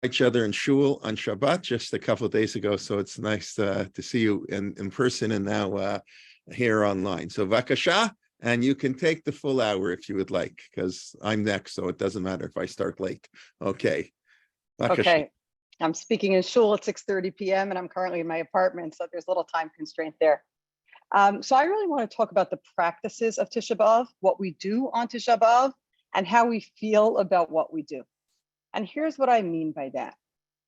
each other in shul on Shabbat just a couple of days ago, so it's nice to see you in person and now here online. So Vakasha, and you can take the full hour if you would like, because I'm next, so it doesn't matter if I start late. Okay. Vakasha. Okay. I'm speaking in shul at 6:30 p.m. and I'm currently in my apartment, so there's a little time constraint there. So I really want to talk about the practices of Tisha B'Av, what we do on Tisha B'Av, and how we feel about what we do. And here's what I mean by that.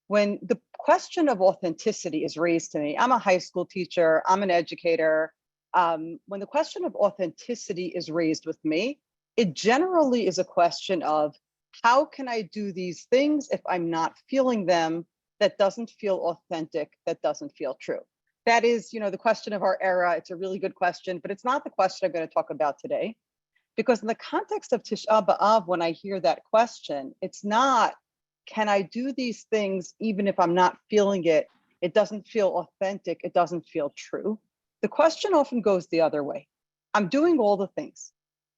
When the question of authenticity is raised to me, I'm a high school teacher, I'm an educator. When the question of authenticity is raised with me, it generally is a question of how can I do these things if I'm not feeling them, that doesn't feel authentic, that doesn't feel true. That is, the question of our era. It's a really good question, but it's not the question I'm going to talk about today. Because in the context of Tisha B'Av, when I hear that question, it's not, can I do these things even if I'm not feeling it? It doesn't feel authentic. It doesn't feel true. The question often goes the other way. I'm doing all the things.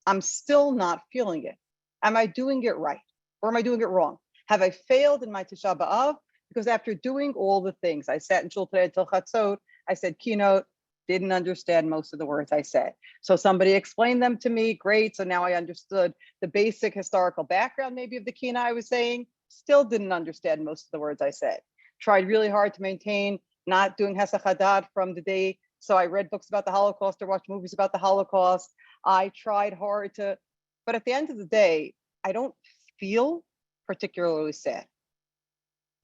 I'm still not feeling it. Am I doing it right? Or am I doing it wrong? Have I failed in my Tisha B'Av? Because after doing all the things, I sat in shul today until Chatzot, I said keynote, didn't understand most of the words I said. So somebody explained them to me, great. So now I understood the basic historical background maybe of the keynote I was saying, still didn't understand most of the words I said. Tried really hard to maintain not doing Hesach Hadat from the day. So I read books about the Holocaust or watched movies about the Holocaust. I tried hard to, but at the end of the day, I don't feel particularly sad.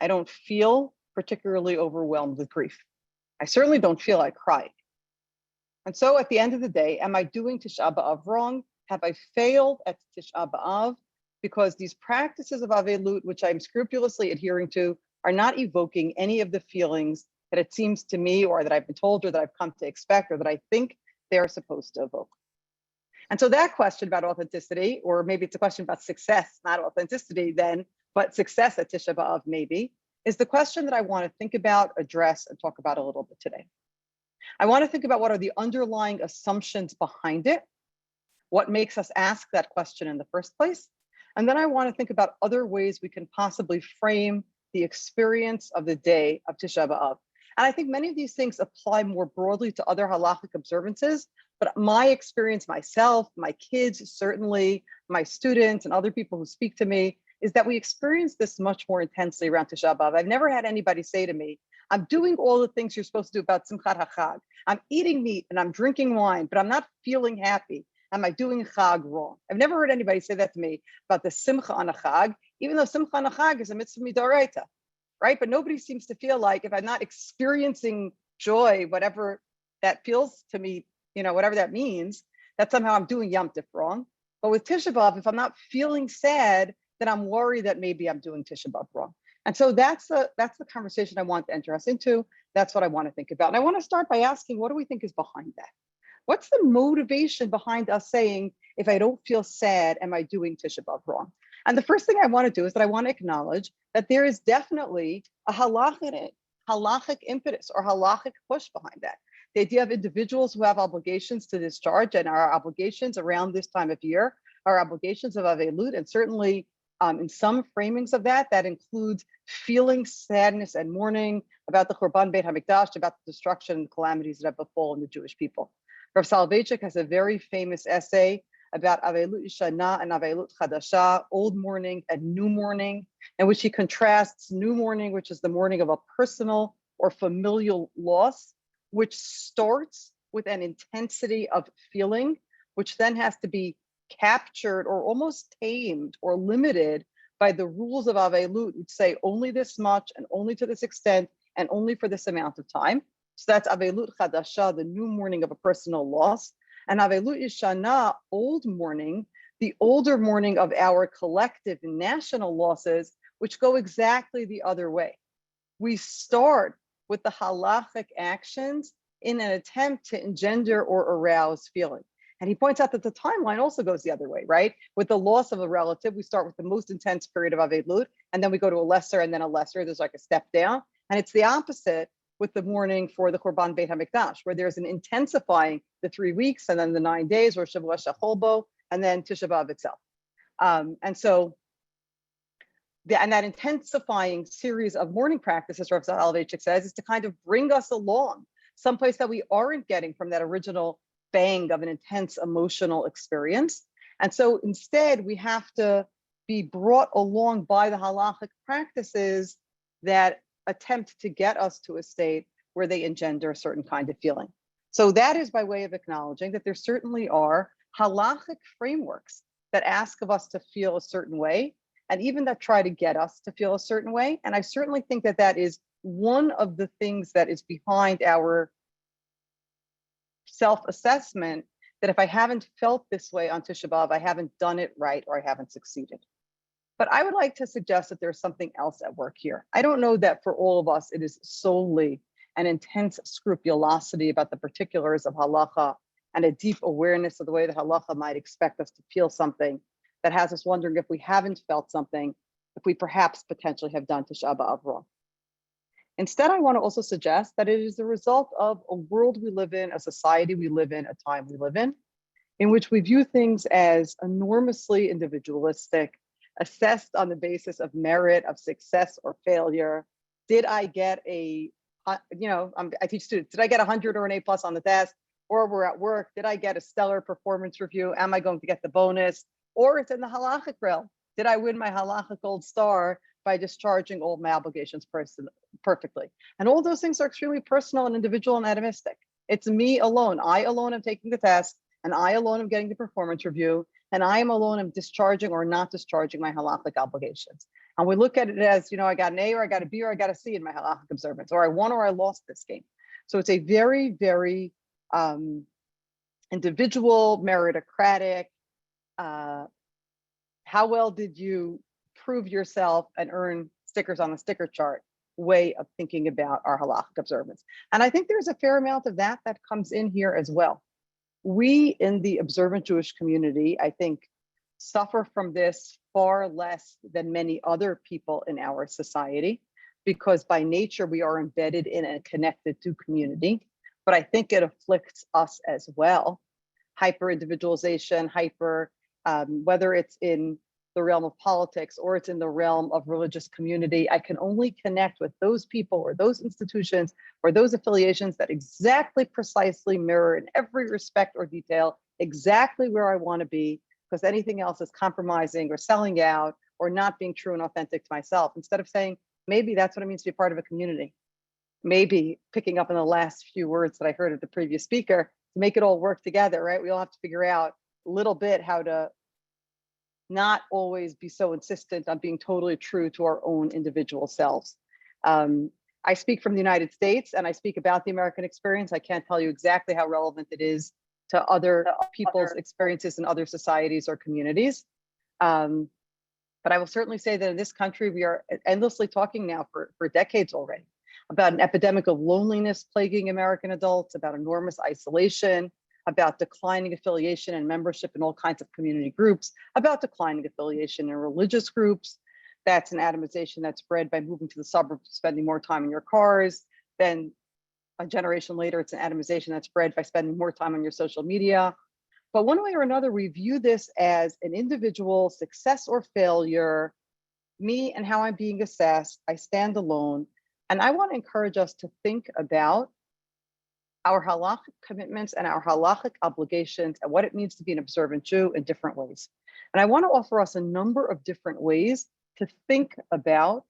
I don't feel particularly overwhelmed with grief. I certainly don't feel I cried. And so at the end of the day, am I doing Tisha B'Av wrong? Have I failed at Tisha B'Av? Because these practices of Aveilut, which I'm scrupulously adhering to, are not evoking any of the feelings that it seems to me, or that I've been told, or that I've come to expect, or that I think they're supposed to evoke. And so that question about authenticity, or maybe it's a question about success, not authenticity then, but success at Tisha B'Av maybe, is the question that I want to think about, address, and talk about a little bit today. I want to think about what are the underlying assumptions behind it, what makes us ask that question in the first place, and then I want to think about other ways we can possibly frame the experience of the day of Tisha B'Av. And I think many of these things apply more broadly to other halachic observances, but my experience myself, my kids, certainly my students and other people who speak to me, is that we experience this much more intensely around Tisha B'Av. I've never had anybody say to me, I'm doing all the things you're supposed to do about Simchat HaChag. I'm eating meat and I'm drinking wine, but I'm not feeling happy. Am I doing Chag wrong? I've never heard anybody say that to me about the Simcha on a Chag, even though Simcha on a Chag is a mitzvah midoraita, right? But nobody seems to feel like if I'm not experiencing joy, whatever that feels to me, whatever that means, that somehow I'm doing Yom Tov wrong. But with Tisha B'Av, if I'm not feeling sad, then I'm worried that maybe I'm doing Tisha B'Av wrong. And so that's the conversation I want to enter us into. That's what I want to think about. And I want to start by asking, what do we think is behind that? What's the motivation behind us saying, if I don't feel sad, am I doing Tisha B'Av wrong? And the first thing I want to do is that I want to acknowledge that there is definitely a halachic impetus or halachic push behind that. The idea of individuals who have obligations to discharge, and our obligations around this time of year are obligations of Aveilut, and certainly in some framings of that includes feeling sadness and mourning about the Churban Beit HaMikdash, about the destruction and calamities that have befallen the Jewish people. Rav Soloveitchik has a very famous essay about Aveilut Yishana and Aveilut Chadasha, old mourning and new mourning, in which he contrasts new mourning, which is the mourning of a personal or familial loss, which starts with an intensity of feeling, which then has to be captured or almost tamed or limited by the rules of Aveilut, which say only this much and only to this extent and only for this amount of time. So that's Aveilut Chadasha, the new mourning of a personal loss. And Aveilut Yishana, old mourning, the older mourning of our collective national losses, which go exactly the other way. We start with the halachic actions in an attempt to engender or arouse feeling. And he points out that the timeline also goes the other way, right? With the loss of a relative, we start with the most intense period of Aveilut, and then we go to a lesser and then a lesser. There's like a step down. And it's the opposite with the mourning for the Churban Beit HaMikdash, where there's an intensifying the 3 weeks and then the 9 days, or Shavua Shecholbo, and then Tisha B'Av itself. And so and that intensifying series of morning practices, Rav Soloveitchik says, is to kind of bring us along someplace that we aren't getting from that original bang of an intense emotional experience. And so instead, we have to be brought along by the halachic practices that attempt to get us to a state where they engender a certain kind of feeling. So that is by way of acknowledging that there certainly are halachic frameworks that ask of us to feel a certain way, and even that try to get us to feel a certain way. And I certainly think that that is one of the things that is behind our self-assessment, that if I haven't felt this way on Tisha B'Av, I haven't done it right or I haven't succeeded. But I would like to suggest that there's something else at work here. I don't know that for all of us, it is solely an intense scrupulosity about the particulars of halacha and a deep awareness of the way the halacha might expect us to feel something that has us wondering if we haven't felt something, if we perhaps potentially have done Tisha B'Av wrong. Instead, I want to also suggest that it is the result of a world we live in, a society we live in, a time we live in which we view things as enormously individualistic, assessed on the basis of merit, of success or failure. Did I get I teach students, did I get 100 or an A+ on the test? Or we're at work, did I get a stellar performance review? Am I going to get the bonus? Or it's in the halachic realm. Did I win my halachic gold star by discharging all my obligations perfectly? And all those things are extremely personal and individual and atomistic. It's me alone. I alone am taking the test, and I alone am getting the performance review, and I am alone am discharging or not discharging my halachic obligations. And we look at it as, I got an A or I got a B or I got a C in my halachic observance, or I won or I lost this game. So it's a very, very individual, meritocratic, how well did you prove yourself and earn stickers on the sticker chart way of thinking about our halachic observance. And I think there's a fair amount of that comes in here as well. We in the observant Jewish community, I think, suffer from this far less than many other people in our society, because by nature we are embedded in and connected to community. But I think it afflicts us as well. Hyper individualization, whether it's in the realm of politics or it's in the realm of religious community, I can only connect with those people or those institutions or those affiliations that exactly precisely mirror in every respect or detail exactly where I want to be, because anything else is compromising or selling out or not being true and authentic to myself. Instead of saying, maybe that's what it means to be part of a community. Maybe picking up on the last few words that I heard of the previous speaker, to make it all work together, right? We all have to figure out a little bit how to not always be so insistent on being totally true to our own individual selves. I speak from the United States and I speak about the American experience. I can't tell you exactly how relevant it is to other people's experiences in other societies or communities. But I will certainly say that in this country, we are endlessly talking now for decades already about an epidemic of loneliness plaguing American adults, about enormous isolation, about declining affiliation and membership in all kinds of community groups, about declining affiliation in religious groups. That's an atomization that's bred by moving to the suburbs, spending more time in your cars. Then a generation later, it's an atomization that's bred by spending more time on your social media. But one way or another, we view this as an individual success or failure, me and how I'm being assessed. I stand alone. And I want to encourage us to think about our halachic commitments and our halachic obligations and what it means to be an observant Jew in different ways. And I want to offer us a number of different ways to think about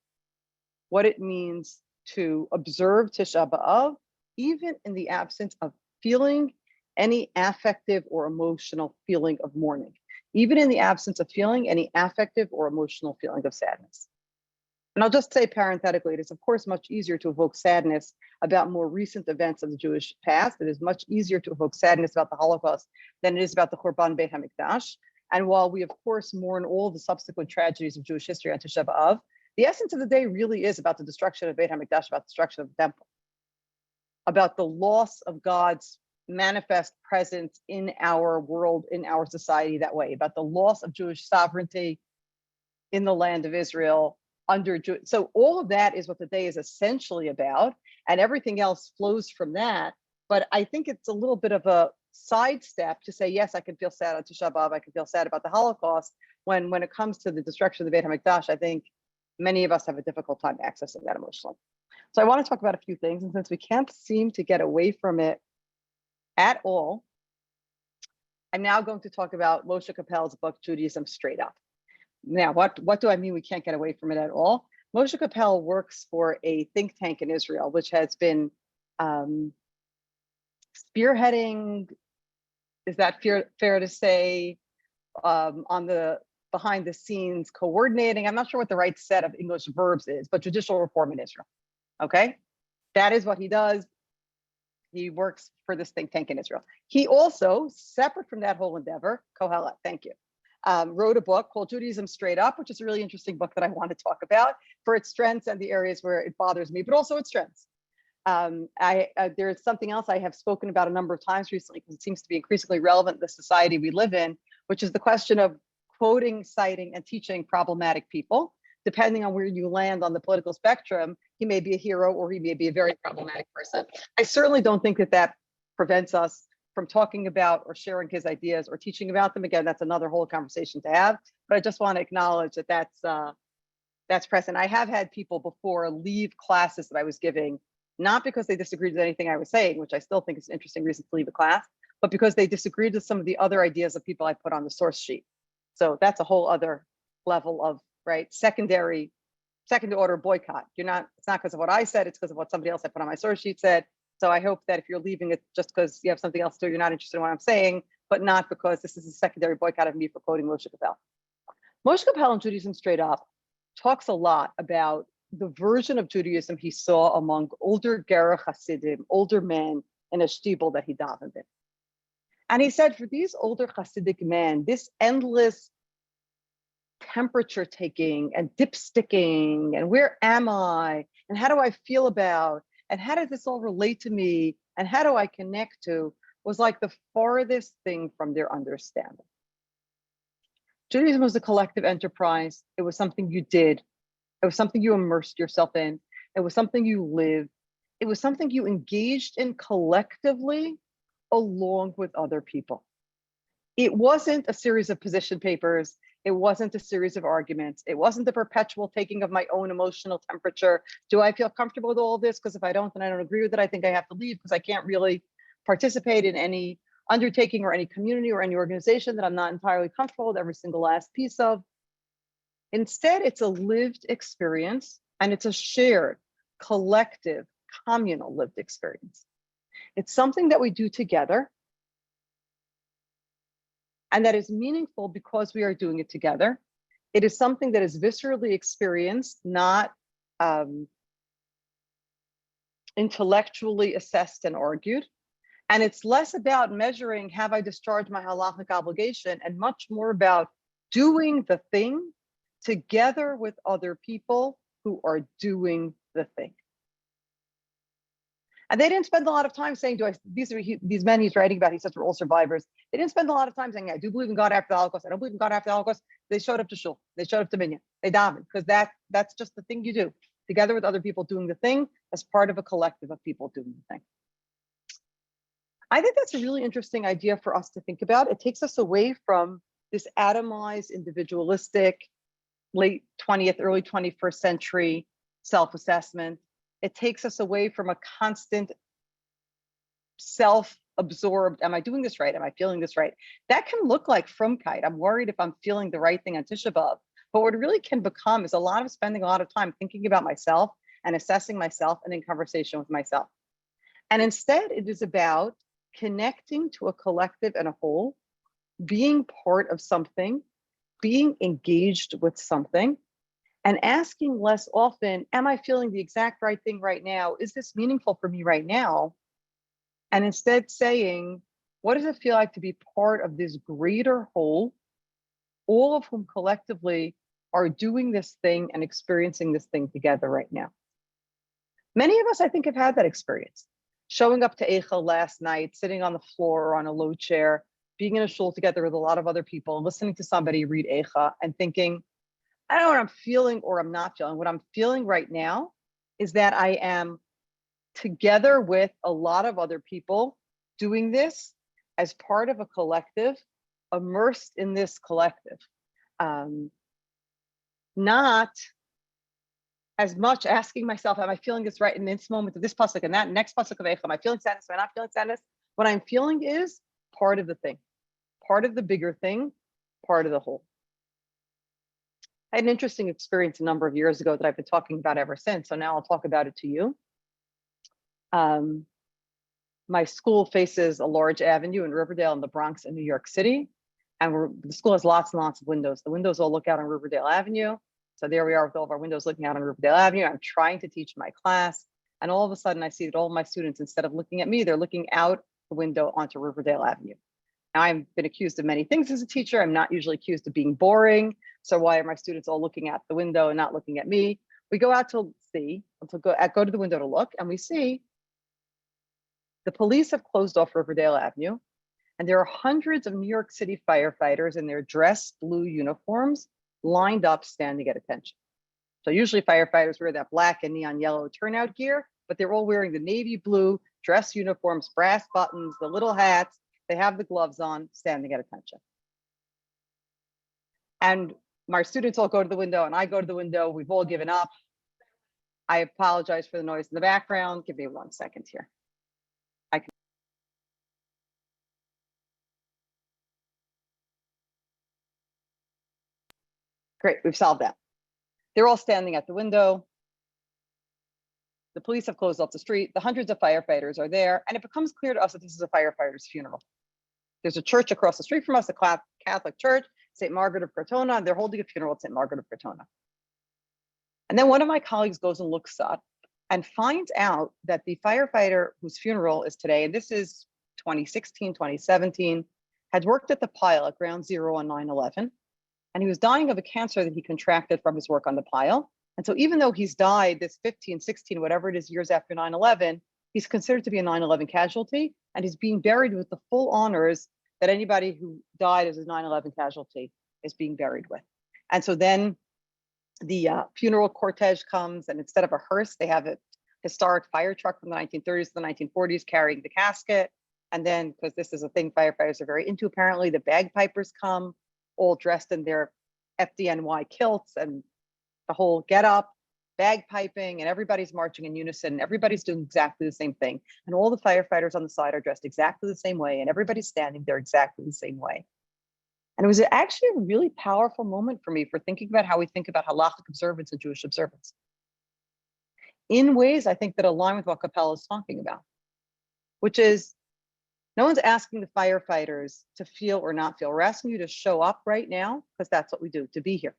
what it means to observe Tisha B'Av, even in the absence of feeling any affective or emotional feeling of mourning, even in the absence of feeling any affective or emotional feeling of sadness. And I'll just say parenthetically, it is of course much easier to evoke sadness about more recent events of the Jewish past. It is much easier to evoke sadness about the Holocaust than it is about the Churban Beit HaMikdash. And while we of course mourn all the subsequent tragedies of Jewish history on Tisha B'Av, the essence of the day really is about the destruction of Beit HaMikdash, about the destruction of the temple, about the loss of God's manifest presence in our world, in our society that way, about the loss of Jewish sovereignty in the land of Israel under Jew. So all of that is what the day is essentially about, and everything else flows from that. But I think it's a little bit of a sidestep to say, yes, I can feel sad on Tisha B'Av, I can feel sad about the Holocaust. When it comes to the destruction of the Beit HaMikdash, I think many of us have a difficult time accessing that emotionally. So I want to talk about a few things. And since we can't seem to get away from it at all, I'm now going to talk about Moshe Capel's book, Judaism Straight Up. Now, what do I mean we can't get away from it at all? Moshe Capel works for a think tank in Israel, which has been spearheading, is that fair to say, on the behind the scenes coordinating, I'm not sure what the right set of English verbs is, but judicial reform in Israel. Okay, that is what he does. He works for this think tank in Israel. He also, separate from that whole endeavor, Kohelet, thank you, wrote a book called Judaism Straight Up, which is a really interesting book that I want to talk about for its strengths and the areas where it bothers me, but also its strengths. There's something else I have spoken about a number of times recently because it seems to be increasingly relevant in the society we live in, which is the question of quoting, citing, and teaching problematic people. Depending on where you land on the political spectrum, he may be a hero or he may be a very problematic person. I certainly don't think that prevents us from talking about or sharing his ideas or teaching about them. Again, that's another whole conversation to have, but I just want to acknowledge that that's present. I have had people before leave classes that I was giving, not because they disagreed with anything I was saying, which I still think is an interesting reason to leave a class, but because they disagreed with some of the other ideas of people I put on the source sheet. So that's a whole other level of, right, second order boycott. It's not because of what I said, it's because of what somebody else I put on my source sheet said. So I hope that if you're leaving it just because you have something else to do, you're not interested in what I'm saying, but not because this is a secondary boycott of me for quoting Moshe Capel. Moshe Capel in Judaism Straight Up talks a lot about the version of Judaism he saw among older Gerach Hasidim, older men in a shtibel that he davened in. And he said, for these older Hasidic men, this endless temperature taking and dipsticking and where am I and how do I feel about and how does this all relate to me and how do I connect to was like the farthest thing from their understanding. Judaism was a collective enterprise. It was something you did. It was something you immersed yourself in. It was something you lived. It was something you engaged in collectively along with other people. It wasn't a series of position papers. It wasn't a series of arguments. It wasn't the perpetual taking of my own emotional temperature. Do I feel comfortable with all of this? Because if I don't, then I don't agree with it. I think I have to leave because I can't really participate in any undertaking or any community or any organization that I'm not entirely comfortable with every single last piece of. Instead, it's a lived experience and it's a shared, collective, communal lived experience. It's something that we do together and that is meaningful because we are doing it together. It is something that is viscerally experienced, not intellectually assessed and argued. And it's less about measuring, have I discharged my halachic obligation, and much more about doing the thing together with other people who are doing the thing. And they didn't spend a lot of time saying, these men he's writing about, he says, were all survivors. They didn't spend a lot of time saying, I do believe in God after the Holocaust. I don't believe in God after the Holocaust. They showed up to shul. They showed up to minyan. They davened, because that's just the thing you do, together with other people doing the thing as part of a collective of people doing the thing. I think that's a really interesting idea for us to think about. It takes us away from this atomized, individualistic, late 20th, early 21st century self-assessment. It takes us away from a constant self-absorbed, am I doing this right? Am I feeling this right? That can look like frumkeit. I'm worried if I'm feeling the right thing on Tisha B'Av. But what it really can become is spending a lot of time thinking about myself and assessing myself and in conversation with myself. And instead, it is about connecting to a collective and a whole, being part of something, being engaged with something, and asking less often, am I feeling the exact right thing right now? Is this meaningful for me right now? And instead saying, what does it feel like to be part of this greater whole, all of whom collectively are doing this thing and experiencing this thing together right now? Many of us, I think, have had that experience. Showing up to Eicha last night, sitting on the floor or on a low chair, being in a shul together with a lot of other people, listening to somebody read Eicha and thinking, I don't know what I'm feeling or I'm not feeling. What I'm feeling right now is that I am together with a lot of other people doing this as part of a collective, immersed in this collective. Not as much asking myself, am I feeling this right in this moment of this pasuk and that next pasuk of Eicha? Am I feeling sadness? Am I not feeling sadness? What I'm feeling is part of the thing, part of the bigger thing, part of the whole. I had an interesting experience a number of years ago that I've been talking about ever since. So now I'll talk about it to you. My school faces a large avenue in Riverdale in the Bronx in New York City. And the school has lots and lots of windows. The windows all look out on Riverdale Avenue. So there we are with all of our windows looking out on Riverdale Avenue. I'm trying to teach my class. And all of a sudden I see that all of my students, instead of looking at me, they're looking out the window onto Riverdale Avenue. Now, I've been accused of many things as a teacher. I'm not usually accused of being boring. So why are my students all looking out the window and not looking at me? We go out to see, go to the window to look, and we see the police have closed off Riverdale Avenue. And there are hundreds of New York City firefighters in their dress blue uniforms lined up standing at attention. So usually firefighters wear that black and neon yellow turnout gear, but they're all wearing the navy blue dress uniforms, brass buttons, the little hats. They have the gloves on, standing at attention. And my students all go to the window and I go to the window. We've all given up. I apologize for the noise in the background. Give me 1 second here. Great, we've solved that. They're all standing at the window. The police have closed off the street. The hundreds of firefighters are there. And it becomes clear to us that this is a firefighter's funeral. There's a church across the street from us, a Catholic church, St. Margaret of Crotona. They're holding a funeral at St. Margaret of Crotona. And then one of my colleagues goes and looks up and finds out that the firefighter whose funeral is today, and this is 2016, 2017, had worked at the pile at Ground Zero on 9/11. And he was dying of a cancer that he contracted from his work on the pile. And so even though he's died this 15, 16, whatever it is, years after 9/11, he's considered to be a 9/11 casualty, and he's being buried with the full honors that anybody who died as a 9/11 casualty is being buried with. And so then the funeral cortege comes, and instead of a hearse, they have a historic fire truck from the 1930s to the 1940s carrying the casket. And then, because this is a thing firefighters are very into, apparently, the bagpipers come, all dressed in their FDNY kilts and the whole get up, bagpiping, and everybody's marching in unison. Everybody's doing exactly the same thing. And all the firefighters on the side are dressed exactly the same way, and everybody's standing there exactly the same way. And it was actually a really powerful moment for me for thinking about how we think about halachic observance and Jewish observance in ways I think that align with what Capella is talking about, which is no one's asking the firefighters to feel or not feel. We're asking you to show up right now, because that's what we do, to be here.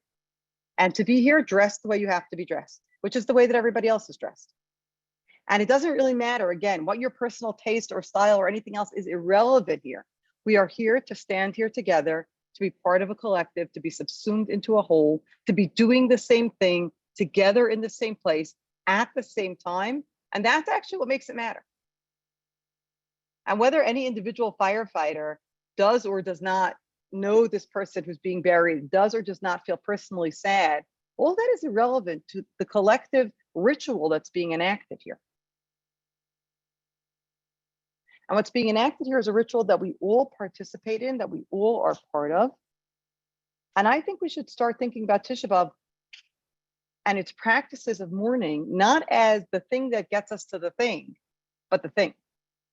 And to be here dressed the way you have to be dressed, which is the way that everybody else is dressed. And it doesn't really matter, again, what your personal taste or style or anything else is irrelevant here. We are here to stand here together, to be part of a collective, to be subsumed into a whole, to be doing the same thing together in the same place at the same time. And that's actually what makes it matter. And whether any individual firefighter does or does not know this person who's being buried, does or does not feel personally sad, all that is irrelevant to the collective ritual that's being enacted here. And what's being enacted here is a ritual that we all participate in, that we all are part of. And I think we should start thinking about Tisha B'Av and its practices of mourning, not as the thing that gets us to the thing, but the thing.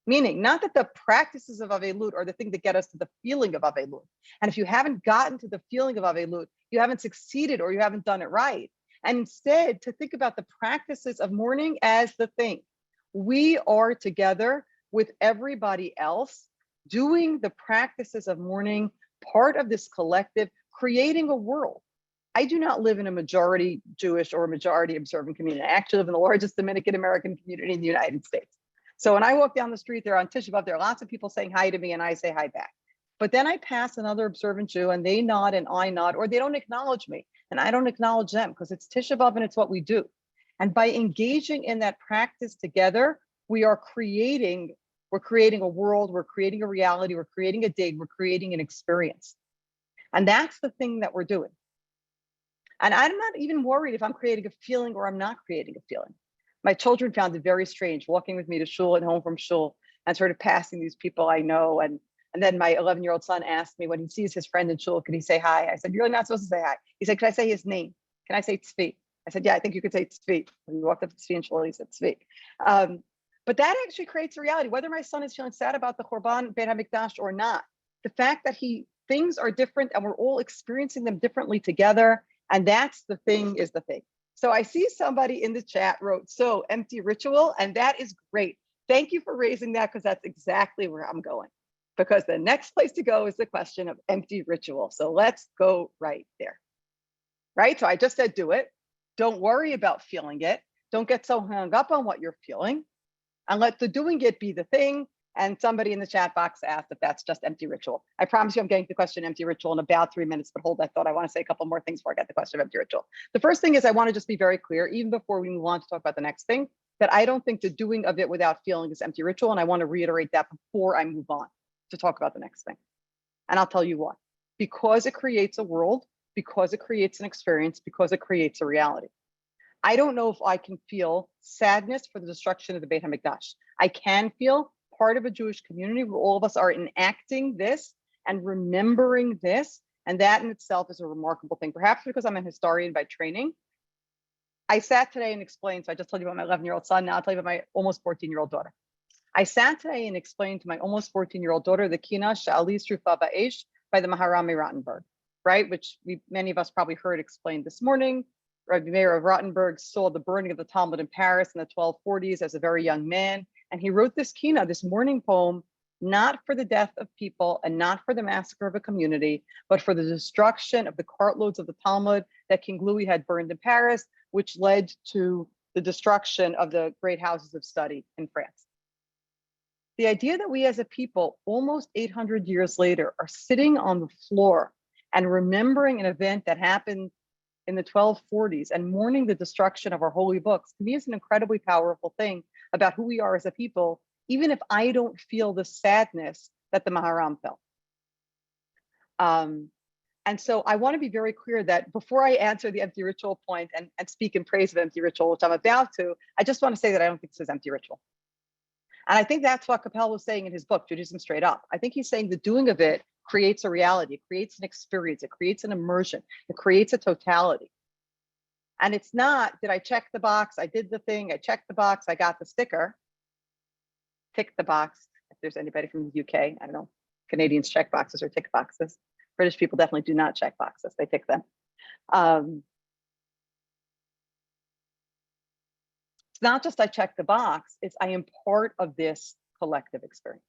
Meaning, not that the practices of Aveilut are the thing that get us to the feeling of Aveilut. And if you haven't gotten to the feeling of Aveilut, you haven't succeeded or you haven't done it right. And instead, to think about the practices of mourning as the thing. We are together with everybody else doing the practices of mourning, part of this collective, creating a world. I do not live in a majority Jewish or a majority observant community. I actually live in the largest Dominican American community in the United States. So when I walk down the street there on Tisha B'Av, there are lots of people saying hi to me and I say hi back. But then I pass another observant Jew and they nod and I nod, or they don't acknowledge me and I don't acknowledge them, because it's Tisha B'Av and it's what we do. And by engaging in that practice together, we're creating a world, we're creating a reality, we're creating a day, we're creating an experience. And that's the thing that we're doing. And I'm not even worried if I'm creating a feeling or I'm not creating a feeling. My children found it very strange walking with me to shul and home from shul and sort of passing these people I know. And then my 11-year-old son asked me when he sees his friend in shul, could he say hi? I said, you're really not supposed to say hi. He said, can I say his name? Can I say Tzvi? I said, yeah, I think you could say tzvi. When we walked up to tzvi and Shul, he said tzvi. But that actually creates a reality. Whether my son is feeling sad about the Churban Beit HaMikdash or not, the fact that things are different and we're all experiencing them differently together, and that's the thing is the thing. So I see somebody in the chat wrote, so empty ritual, and that is great. Thank you for raising that, because that's exactly where I'm going. Because the next place to go is the question of empty ritual. So let's go right there. Right? So I just said do it. Don't worry about feeling it. Don't get so hung up on what you're feeling, and let the doing it be the thing. And somebody in the chat box asked if that's just empty ritual. I promise you I'm getting to the question empty ritual in about 3 minutes, but hold that thought. I want to say a couple more things before I get the question of empty ritual. The first thing is I want to just be very clear, even before we move on to talk about the next thing, that I don't think the doing of it without feeling is empty ritual. And I want to reiterate that before I move on to talk about the next thing. And I'll tell you why. Because it creates a world, because it creates an experience, because it creates a reality. I don't know if I can feel sadness for the destruction of the Beit HaMikdash. I can feel part of a Jewish community where all of us are enacting this and remembering this. And that in itself is a remarkable thing. Perhaps because I'm a historian by training. I sat today and explained, so I just told you about my 11-year-old son, now I'll tell you about my almost 14-year-old daughter. I sat today and explained to my almost 14-year-old daughter the Kina Sha'ali Srufa Ba'esh by the Maharami Rottenberg, right? Which many of us probably heard explained this morning. Rabbi Meir of Rottenberg saw the burning of the Talmud in Paris in the 1240s as a very young man. And he wrote this Kina, this mourning poem, not for the death of people and not for the massacre of a community, but for the destruction of the cartloads of the Talmud that King Louis had burned in Paris, which led to the destruction of the great houses of study in France. The idea that we as a people, almost 800 years later, are sitting on the floor and remembering an event that happened in the 1240s and mourning the destruction of our holy books, to me is an incredibly powerful thing about who we are as a people, even if I don't feel the sadness that the Maharam felt. And so I want to be very clear that before I answer the empty ritual point and speak in praise of empty ritual, which I'm about to, I just want to say that I don't think this is empty ritual. And I think that's what Capel was saying in his book, Judaism Straight Up. I think he's saying the doing of it creates a reality, it creates an experience, it creates an immersion, it creates a totality. And it's not, did I check the box? I did the thing, I checked the box, I got the sticker. Tick the box. If there's anybody from the UK, I don't know, Canadians check boxes or tick boxes. British people definitely do not check boxes, they tick them. It's not just I check the box, it's I am part of this collective experience.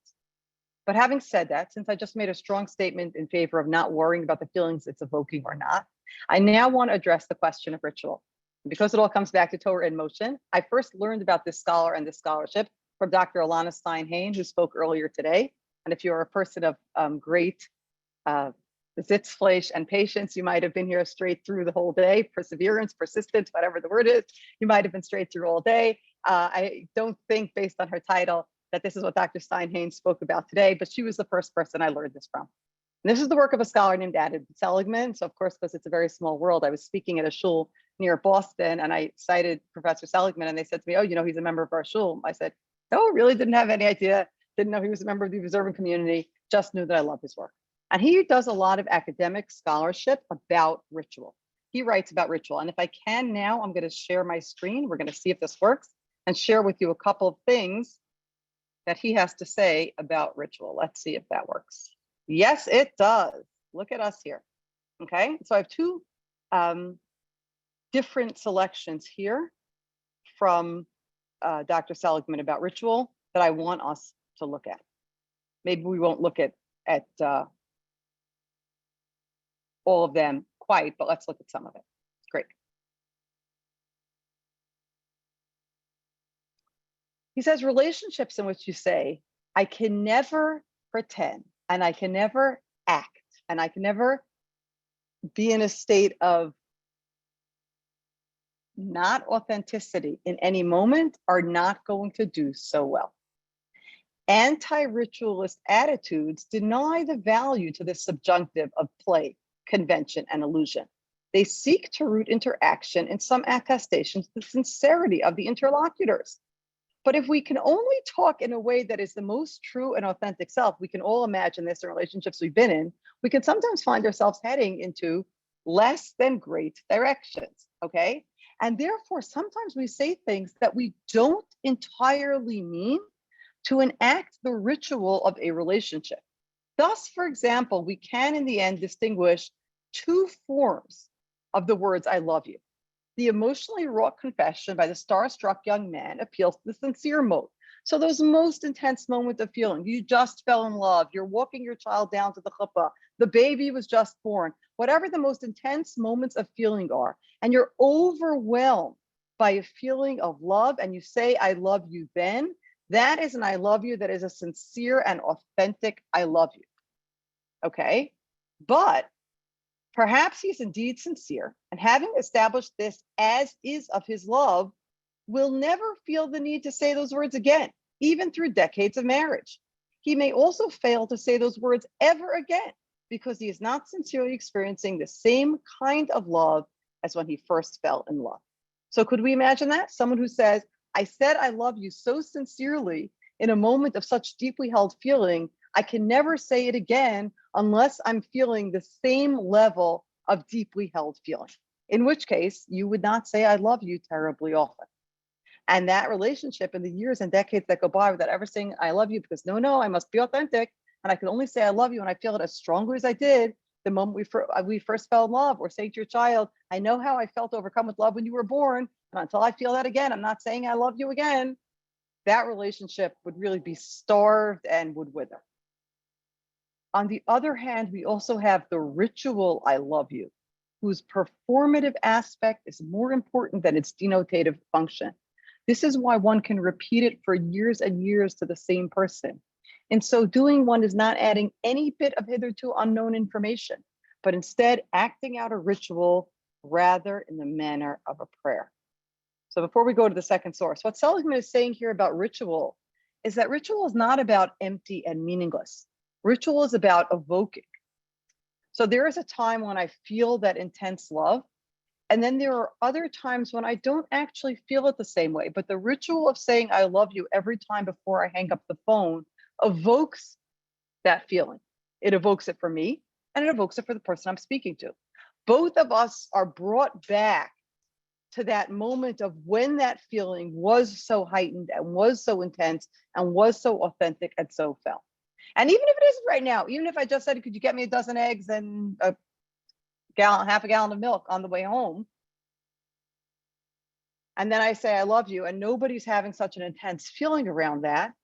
But having said that, since I just made a strong statement in favor of not worrying about the feelings it's evoking or not, I now want to address the question of ritual. And because it all comes back to Torah in motion, I first learned about this scholar and this scholarship from Dr. Alana Stein-Hain, who spoke earlier today. And if you're a person of great sitzfleisch and patience, you might have been here straight through the whole day, perseverance, persistence, whatever the word is, you might have been straight through all day. I don't think based on her title that this is what Dr. Stein-Hain spoke about today, but she was the first person I learned this from. And this is the work of a scholar named Aveilut Seligman. So of course, because it's a very small world, I was speaking at a shul near Boston and I cited Professor Seligman and they said to me, oh, you know, he's a member of our shul. I said, no, really didn't have any idea. Didn't know he was a member of the observant community, just knew that I love his work. And he does a lot of academic scholarship about ritual. He writes about ritual. And if I can now, I'm going to share my screen. We're going to see if this works and share with you a couple of things that he has to say about ritual. Let's see if that works. Yes, it does. Look at us here. Okay, so I have two different selections here from Dr. Seligman about ritual that I want us to look at. Maybe we won't look at all of them quite, but let's look at some of it. Great. He says relationships in which you say, I can never pretend and I can never act and I can never be in a state of not authenticity in any moment are not going to do so well. Anti-ritualist attitudes deny the value to the subjunctive of play, convention, and illusion. They seek to root interaction in some attestations of the sincerity of the interlocutors. But if we can only talk in a way that is the most true and authentic self, we can all imagine this in relationships we've been in, we can sometimes find ourselves heading into less than great directions, okay? And therefore, sometimes we say things that we don't entirely mean to enact the ritual of a relationship. Thus, for example, we can in the end distinguish two forms of the words I love you. The emotionally wrought confession by the starstruck young man appeals to the sincere mode. So those most intense moments of feeling, you just fell in love, you're walking your child down to the chuppah, the baby was just born, whatever the most intense moments of feeling are, and you're overwhelmed by a feeling of love and you say, I love you then, that is an I love you that is a sincere and authentic I love you. Okay? But perhaps he's indeed sincere, and having established this as is of his love, will never feel the need to say those words again, even through decades of marriage. He may also fail to say those words ever again because he is not sincerely experiencing the same kind of love as when he first fell in love. So could we imagine that? Someone who says, I said I love you so sincerely in a moment of such deeply held feeling, I can never say it again unless I'm feeling the same level of deeply held feeling, in which case you would not say I love you terribly often. And that relationship in the years and decades that go by without ever saying I love you, because no, I must be authentic. And I can only say I love you when I feel it as strongly as I did the moment we first fell in love, or saying to your child, I know how I felt overcome with love when you were born. And until I feel that again, I'm not saying I love you again. That relationship would really be starved and would wither. On the other hand, we also have the ritual I love you, whose performative aspect is more important than its denotative function. This is why one can repeat it for years and years to the same person. In so doing, one is not adding any bit of hitherto unknown information, but instead acting out a ritual rather in the manner of a prayer. So before we go to the second source, what Seligman is saying here about ritual is that ritual is not about empty and meaningless. Ritual is about evoking. So there is a time when I feel that intense love, and then there are other times when I don't actually feel it the same way. But the ritual of saying I love you every time before I hang up the phone evokes that feeling. It evokes it for me, and it evokes it for the person I'm speaking to. Both of us are brought back to that moment of when that feeling was so heightened and was so intense and was so authentic and so felt. And even if it isn't right now, even if I just said, could you get me a dozen eggs and half a gallon of milk on the way home? And then I say, I love you. And nobody's having such an intense feeling around that,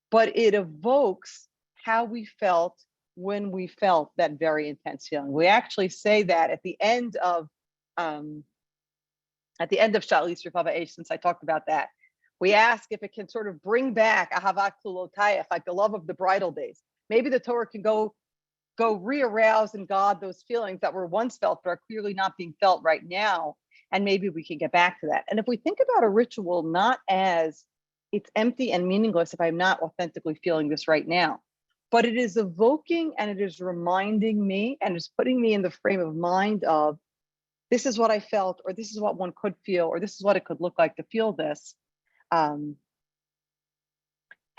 but it evokes how we felt when we felt that very intense feeling. We actually say that at the end of Shalit Rifava, since I talked about that. We ask if it can sort of bring back ahavat klulotayach, like the love of the bridal days. Maybe the Torah can go re-arouse in God those feelings that were once felt but are clearly not being felt right now. And maybe we can get back to that. And if we think about a ritual not as it's empty and meaningless if I'm not authentically feeling this right now, but it is evoking and it is reminding me and is putting me in the frame of mind of this is what I felt, or this is what one could feel, or this is what it could look like to feel this. Then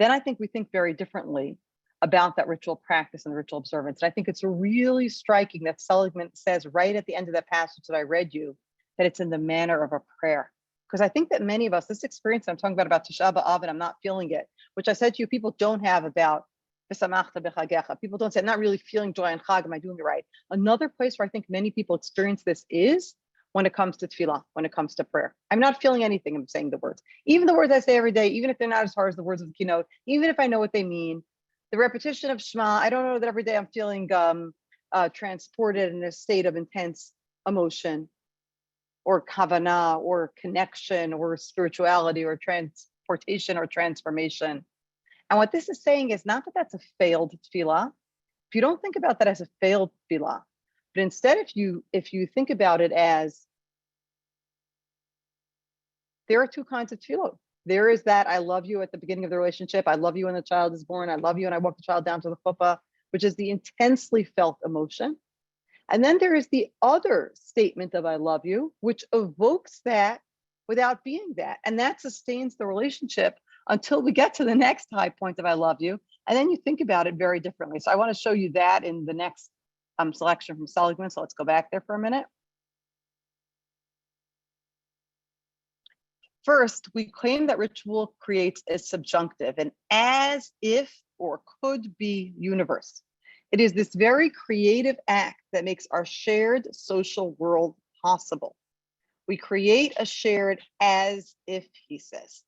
I think we think very differently about that ritual practice and ritual observance. And I think it's really striking that Seligman says right at the end of that passage that I read you, that it's in the manner of a prayer. Because I think that many of us, this experience I'm talking about Tisha B'Av, and I'm not feeling it, which I said to you, people don't have about V'samachta b'chagecha. People don't say, I'm not really feeling joy on Chag, am I doing it right? Another place where I think many people experience this is when it comes to tefillah, when it comes to prayer. I'm not feeling anything, I'm saying the words. Even the words I say every day, even if they're not as hard as the words of the keynote, even if I know what they mean, the repetition of Shema, I don't know that every day I'm feeling transported in a state of intense emotion or kavanah or connection or spirituality or transportation or transformation. And what this is saying is not that that's a failed tefillah. If you don't think about that as a failed tefillah, but instead if you think about it as there are two kinds of tefillah. There is that I love you at the beginning of the relationship. I love you when the child is born. I love you when I walk the child down to the chuppah, which is the intensely felt emotion. And then there is the other statement of I love you, which evokes that without being that. And that sustains the relationship until we get to the next high point of I love you. And then you think about it very differently. So I want to show you that in the next selection from Seligman. So let's go back there for a minute. First, we claim that ritual creates a subjunctive, an as if or could be universe. It is this very creative act that makes our shared social world possible. We create a shared as if, he says.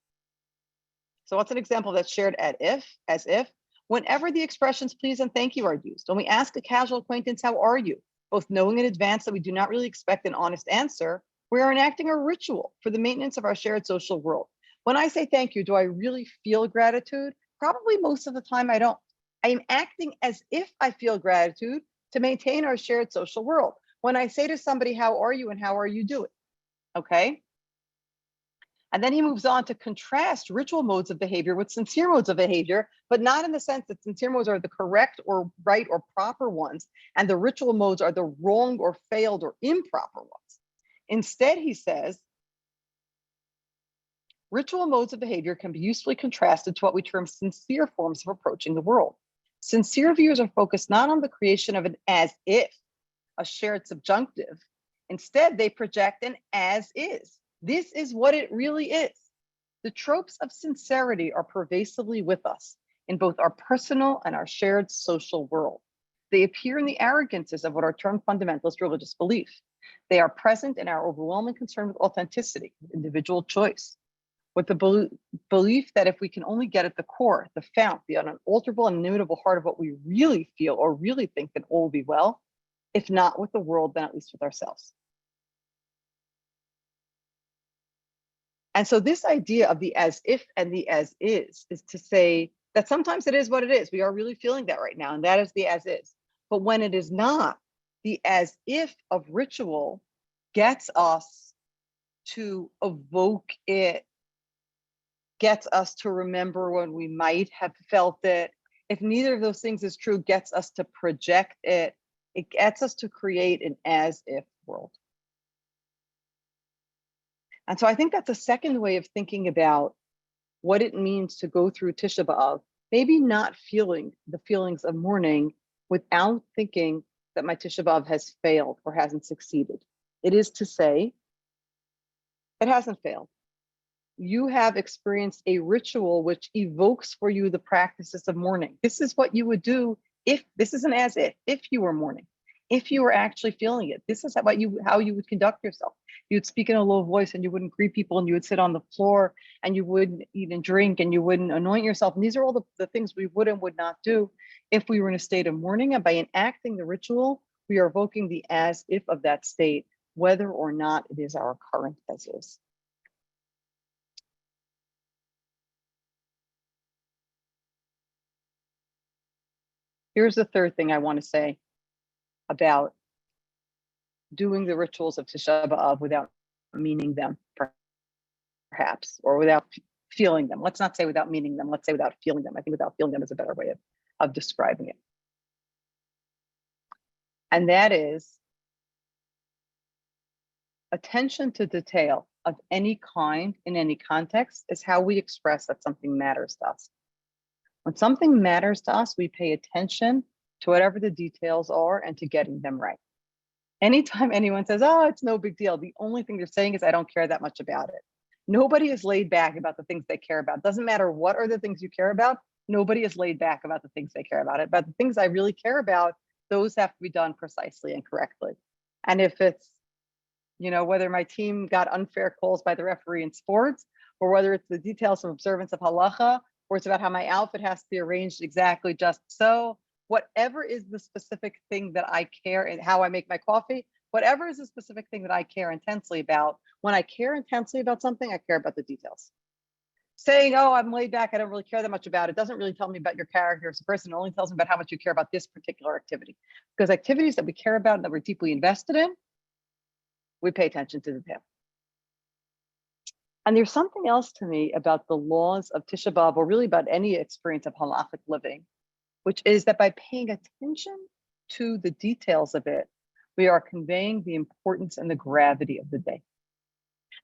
So what's an example that's shared as if? Whenever the expressions please and thank you are used, when we ask a casual acquaintance, how are you? Both knowing in advance that we do not really expect an honest answer, we are enacting a ritual for the maintenance of our shared social world. When I say thank you, do I really feel gratitude? Probably most of the time I don't. I am acting as if I feel gratitude to maintain our shared social world. When I say to somebody, how are you and how are you doing? Okay. And then he moves on to contrast ritual modes of behavior with sincere modes of behavior, but not in the sense that sincere modes are the correct or right or proper ones, and the ritual modes are the wrong or failed or improper ones. Instead, he says, ritual modes of behavior can be usefully contrasted to what we term sincere forms of approaching the world. Sincere views are focused not on the creation of an as if, a shared subjunctive. Instead, they project an as is. This is what it really is. The tropes of sincerity are pervasively with us in both our personal and our shared social world. They appear in the arrogances of what are termed fundamentalist religious belief. They are present in our overwhelming concern with authenticity, individual choice, with the belief that if we can only get at the core, the fount, the unalterable and inimitable heart of what we really feel or really think, then all will be well. If not with the world, then at least with ourselves. And so this idea of the as if and the as is to say that sometimes it is what it is. We are really feeling that right now, and that is the as is. But when it is not, the as if of ritual gets us to evoke it, gets us to remember when we might have felt it. If neither of those things is true, gets us to project it. It gets us to create an as if world. And so I think that's a second way of thinking about what it means to go through Tisha B'Av, maybe not feeling the feelings of mourning without thinking that my Tisha B'Av has failed or hasn't succeeded. It is to say, it hasn't failed. You have experienced a ritual which evokes for you the practices of mourning. This is what you would do if, this is an as if you were mourning, if you were actually feeling it. This is how you would conduct yourself. You'd speak in a low voice and you wouldn't greet people and you would sit on the floor and you wouldn't eat and drink and you wouldn't anoint yourself. And these are all the things we would and would not do if we were in a state of mourning. And by enacting the ritual, we are evoking the as if of that state, whether or not it is our current as is. Here's the third thing I want to say about doing the rituals of Tisha B'Av without meaning them, perhaps, or without feeling them. Let's not say without meaning them. Let's say without feeling them. I think without feeling them is a better way of describing it. And that is attention to detail of any kind in any context is how we express that something matters to us. When something matters to us, we pay attention to whatever the details are and to getting them right. Anytime anyone says, oh, it's no big deal, the only thing they're saying is, I don't care that much about it. Nobody is laid back about the things they care about. Doesn't matter what are the things you care about. Nobody is laid back about the things they care about. But the things I really care about, those have to be done precisely and correctly. And if it's, whether my team got unfair calls by the referee in sports, or whether it's the details of observance of halacha, or it's about how my outfit has to be arranged exactly just so, whatever is the specific thing that I care and how I make my coffee, whatever is the specific thing that I care intensely about, when I care intensely about something, I care about the details. Saying, oh, I'm laid back, I don't really care that much about it, doesn't really tell me about your character as a person. It only tells me about how much you care about this particular activity. Because activities that we care about and that we're deeply invested in, we pay attention to detail. And there's something else to me about the laws of Tisha B'Av, or really about any experience of halachic living, which is that by paying attention to the details of it, we are conveying the importance and the gravity of the day.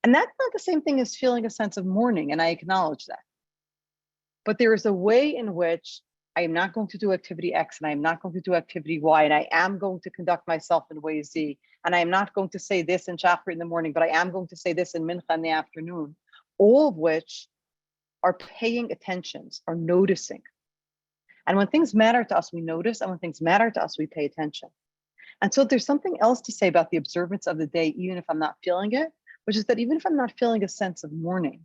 And that's not the same thing as feeling a sense of mourning, and I acknowledge that. But there is a way in which I am not going to do activity X and I am not going to do activity Y, and I am going to conduct myself in way Z, and I am not going to say this in Shachar in the morning, but I am going to say this in Mincha in the afternoon. all of which are paying attention, are noticing. And when things matter to us, we notice, and when things matter to us, we pay attention. And so there's something else to say about the observance of the day, even if I'm not feeling it, which is that even if I'm not feeling a sense of mourning,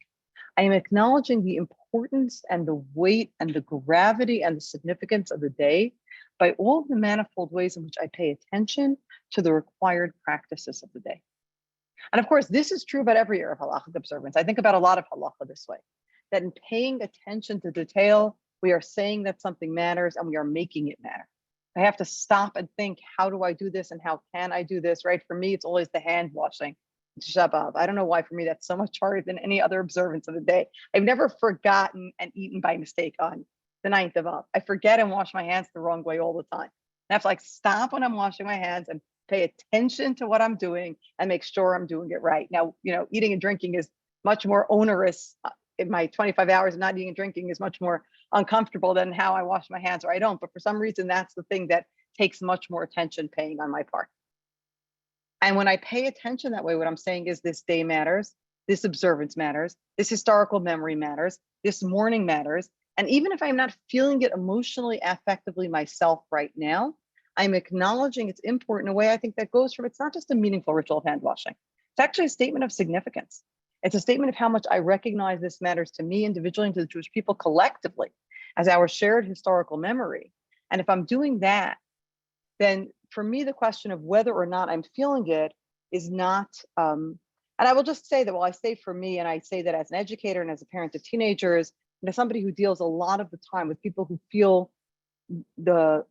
I am acknowledging the importance and the weight and the gravity and the significance of the day by all the manifold ways in which I pay attention to the required practices of the day. And of course, this is true about every area of halachic observance. I think about a lot of halacha this way, that in paying attention to detail, we are saying that something matters and we are making it matter. I have to stop and think, how do I do this and how can I do this, right? For me, it's always the hand washing. Tisha B'Av. I don't know why for me that's so much harder than any other observance of the day. I've never forgotten and eaten by mistake on the 9th of Av. I forget and wash my hands the wrong way all the time. I have to like stop when I'm washing my hands and pay attention to what I'm doing and make sure I'm doing it right. Now, eating and drinking is much more onerous. In my 25 hours of not eating and drinking is much more uncomfortable than how I wash my hands or I don't. But for some reason, that's the thing that takes much more attention paying on my part. And when I pay attention that way, what I'm saying is this day matters, this observance matters, this historical memory matters, this mourning matters. And even if I'm not feeling it emotionally, affectively myself right now, I'm acknowledging its import in a way I think that goes from, it's not just a meaningful ritual of hand washing. It's actually a statement of significance. It's a statement of how much I recognize this matters to me individually and to the Jewish people collectively as our shared historical memory. And if I'm doing that, then for me, the question of whether or not I'm feeling it is not, and I will just say that while I say for me, and I say that as an educator and as a parent of teenagers, and as somebody who deals a lot of the time with people who feel the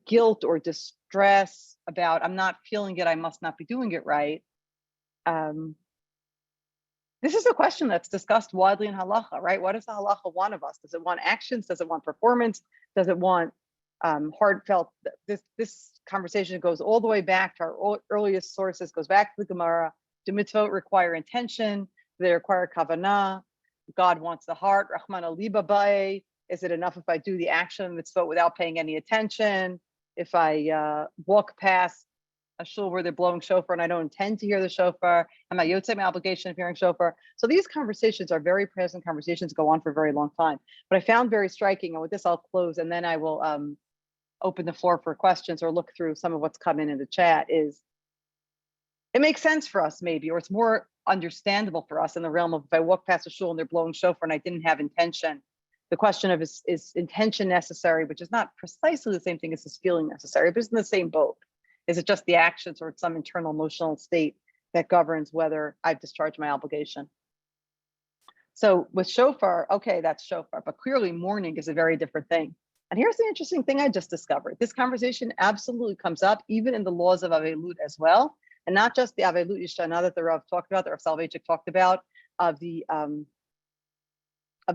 guilt or distress about, I'm not feeling it, I must not be doing it right. This is a question that's discussed widely in halacha, right? What does the halacha want of us? Does it want actions? Does it want performance? Does it want heartfelt? This conversation goes all the way back to our earliest sources, goes back to the Gemara. Do mitzvot require intention? Do they require kavanah? God wants the heart. Rahman aliba ba'e. Is it enough if I do the action of mitzvot without paying any attention? If I walk past a shul where they're blowing shofar and I don't intend to hear the shofar, am I yotzei my obligation of hearing shofar? So these conversations are very present conversations, go on for a very long time. But I found very striking, and with this I'll close and then I will open the floor for questions or look through some of what's come in the chat, is it makes sense for us maybe, or it's more understandable for us in the realm of if I walk past a shul and they're blowing shofar and I didn't have intention. The question of is intention necessary, which is not precisely the same thing as is feeling necessary, but it's in the same boat. Is it just the actions or it's some internal emotional state that governs whether I've discharged my obligation? So with shofar, okay, that's shofar, but clearly mourning is a very different thing. And here's the interesting thing I just discovered. This conversation absolutely comes up even in the laws of Aveilut as well. And not just the Aveilut Yishana that the Rav talked about, that Rav Soloveitchik talked about, of the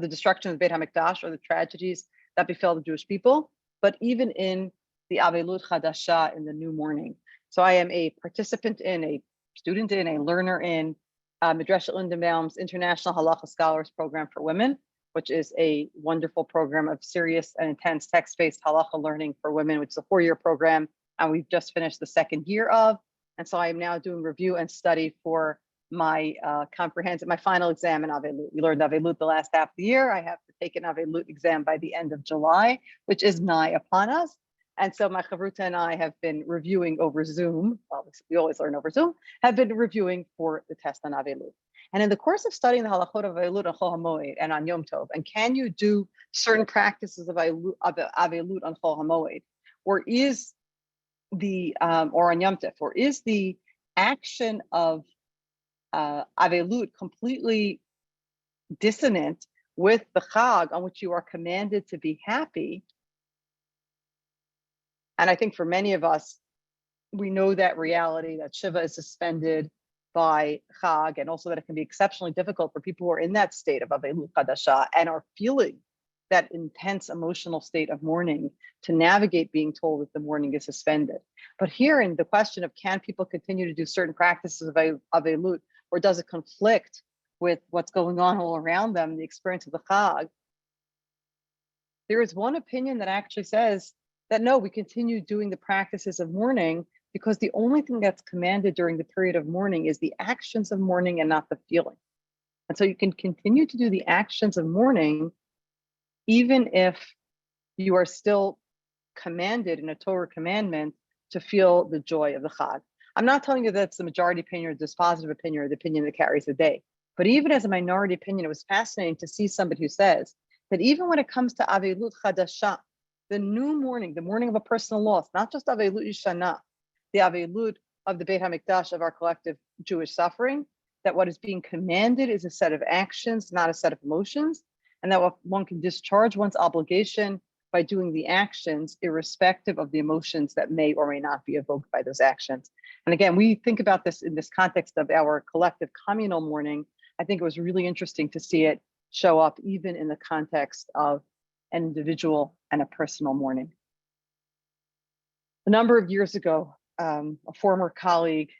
destruction of the Beit HaMikdash or the tragedies that befell the Jewish people, but even in the Aveilut Chadasha, in the new morning. So I am a participant in, a student in, a learner in Midrashet Lindenbaum's International Halacha Scholars Program for Women, which is a wonderful program of serious and intense text-based halacha learning for women, which is a 4-year program, and we've just finished the 2nd year of. And so I am now doing review and study for my my final exam in Aveilut. We learned Aveilut the last half of the year. I have to take an Aveilut exam by the end of July, which is nigh upon us. And so my chavruta and I have been reviewing over Zoom, well, we always learn over Zoom, have been reviewing for the test on Aveilut. And in the course of studying the halachot of Aveilut on Chol HaMoed and on Yom Tov, and can you do certain practices of Aveilut on Chol HaMoed, or is the, or on Yom Tov, or is the action of Aveilut completely dissonant with the Chag on which you are commanded to be happy? And I think for many of us, we know that reality, that Shiva is suspended by Chag, and also that it can be exceptionally difficult for people who are in that state of Aveilut Chadasha and are feeling that intense emotional state of mourning to navigate being told that the mourning is suspended. But here in the question of can people continue to do certain practices of Aveilut, or does it conflict with what's going on all around them, the experience of the Chag? There is one opinion that actually says that no, we continue doing the practices of mourning because the only thing that's commanded during the period of mourning is the actions of mourning and not the feeling. And so you can continue to do the actions of mourning, even if you are still commanded in a Torah commandment to feel the joy of the Chag. I'm not telling you that's the majority opinion or dispositive opinion or the opinion that carries the day. But even as a minority opinion, it was fascinating to see somebody who says that even when it comes to Aveilut Chadasha, the new morning, the morning of a personal loss, not just Aveilut Yishana, the Aveilut of the Beit HaMikdash, of our collective Jewish suffering, that what is being commanded is a set of actions, not a set of emotions, and that one can discharge one's obligation by doing the actions, irrespective of the emotions that may or may not be evoked by those actions. And again, we think about this in this context of our collective communal mourning. I think it was really interesting to see it show up even in the context of an individual and a personal mourning. A number of years ago, a former colleague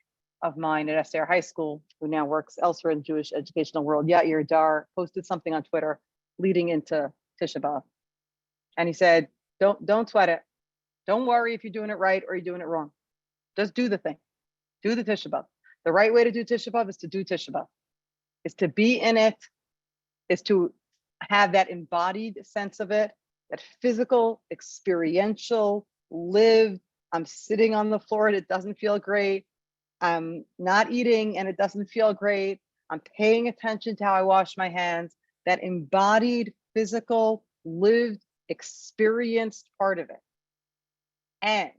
of mine at SAR High School, who now works elsewhere in the Jewish educational world, Yair Dar, posted something on Twitter leading into Tisha B'Av. And he said, don't sweat it. Don't worry if you're doing it right or you're doing it wrong. Just do the thing. Do the Tisha B'Av. The right way to do Tisha B'Av is to do Tisha B'Av. Is to be in it, is to have that embodied sense of it, that physical, experiential, lived. I'm sitting on the floor and it doesn't feel great. I'm not eating and it doesn't feel great. I'm paying attention to how I wash my hands. That embodied, physical, lived, experienced part of it. And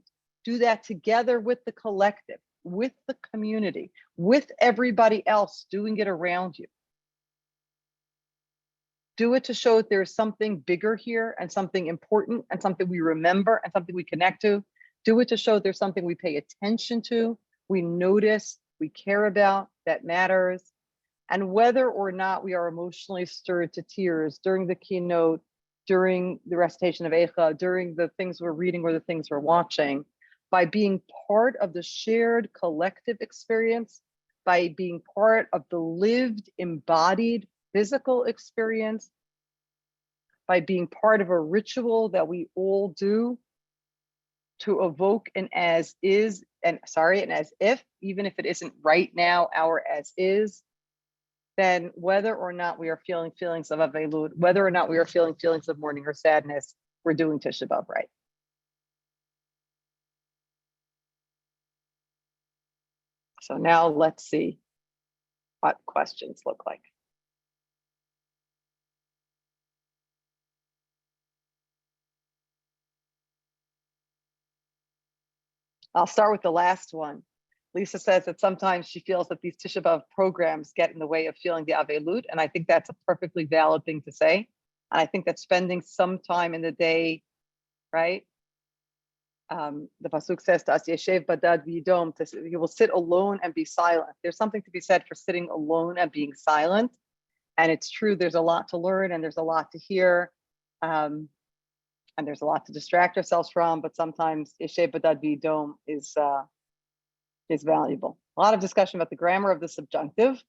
do that together with the collective, with the community, with everybody else doing it around you. Do it to show that there's something bigger here and something important and something we remember and something we connect to. Do it to show there's something we pay attention to, we notice, we care about, that matters. And whether or not we are emotionally stirred to tears during the keynote, during the recitation of Eicha, during the things we're reading or the things we're watching, by being part of the shared collective experience, by being part of the lived, embodied, physical experience, by being part of a ritual that we all do to evoke an as is, and an as if, even if it isn't right now our as is, then whether or not we are feeling feelings of Aveilut, whether or not we are feeling feelings of mourning or sadness, we're doing Tisha B'Av right. So now let's see what questions look like. I'll start with the last one. Lisa says that sometimes she feels that these Tisha B'Av programs get in the way of feeling the Aveilut, and I think that's a perfectly valid thing to say. And I think that spending some time in the day, right? The pasuk says to us, "Yeshev badad v'yidom," you will sit alone and be silent. There's something to be said for sitting alone and being silent. And it's true, there's a lot to learn and there's a lot to hear. And there's a lot to distract ourselves from, but sometimes Yeshev badad v'yidom is valuable. A lot of discussion about the grammar of the subjunctive.